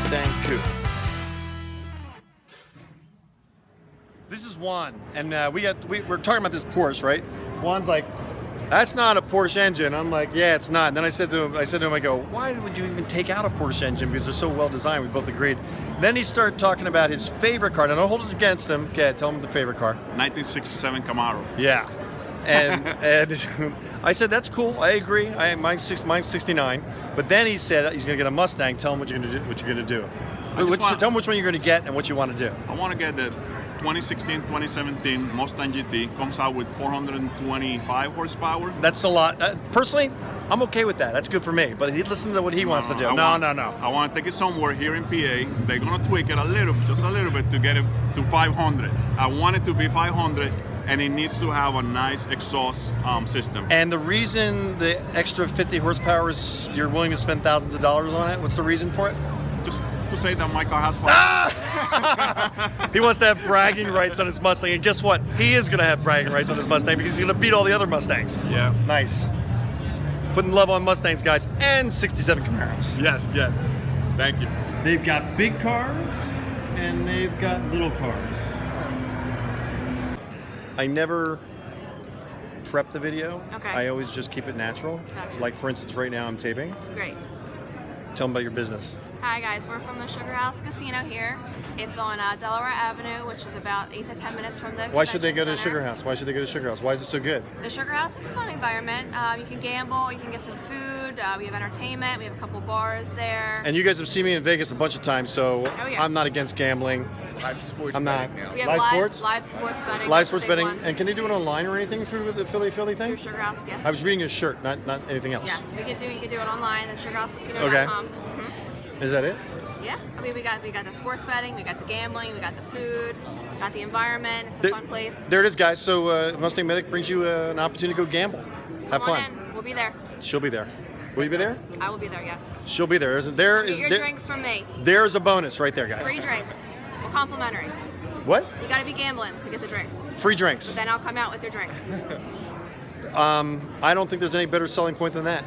Mustang coupe. This is Juan, and we're talking about this Porsche, right? Juan's like, that's not a Porsche engine. I'm like, yeah, it's not. And then I said to him, I go, why would you even take out a Porsche engine? Because they're so well designed. We both agreed. Then he started talking about his favorite car. Now, don't hold it against him. Okay, tell him the favorite car. 1967 Camaro. Yeah. And I said, that's cool. I agree. Mine's 69. But then he said he's going to get a Mustang. Tell him what you're going to do. Tell him which one you're going to get and what you want to do. I want to get the 2016, 2017 Mustang GT. Comes out with 425 horsepower. That's a lot. Personally, I'm okay with that. That's good for me. But he listen to what he wants to do. No. I want to take it somewhere here in PA. They're going to tweak it just a little bit to get it to 500. I want it to be 500. And it needs to have a nice exhaust system. And the reason the extra 50 horsepower is you're willing to spend thousands of dollars on it? What's the reason for it? Just to say that my car has fun. He wants to have bragging rights on his Mustang. And guess what? He is going to have bragging rights on his Mustang because he's going to beat all the other Mustangs. Yeah. Nice. Putting love on Mustangs, guys, and 67 Camaros. Yes. Thank you. They've got big cars and they've got little cars. I never prep the video. Okay. I always just keep it natural. Gotcha. Like, for instance, right now I'm taping. Great. Tell them about your business. Hi guys, we're from the Sugar House Casino here. It's on Delaware Avenue, which is about 8 to 10 minutes from the Why should they go to convention Sugar center. House? Why should they go to Sugar House? Why is it so good? The Sugar House, it's a fun environment. You can gamble, you can get some food, we have entertainment, we have a couple bars there. And you guys have seen me in Vegas a bunch of times, so Oh, yeah. I'm not against gambling. Live sports I'm not. betting now. We have live sports? live sports betting. Live That's sports a big betting. one. And can they do it online or anything through the Philly thing? Through Sugar House, yes. I was reading your shirt, not anything else. Yes, you can do it online at sugarhousecasino.com. Okay. Mm-hmm. Is that it? Yeah, I mean we got the sports betting, we got the gambling, we got the food, got the environment. It's a fun place. There it is, guys. So MustangMedic brings you an opportunity to go gamble. Have Come on fun. in. We'll be there. She'll be there. Will you be there? I will be there, yes. She'll be there. Get your drinks from me. There's a bonus right there, guys. Free drinks. Well, complimentary. What? You got to be gambling to get the drinks. Free drinks. Then I'll come out with your drinks. I don't think there's any better selling point than that.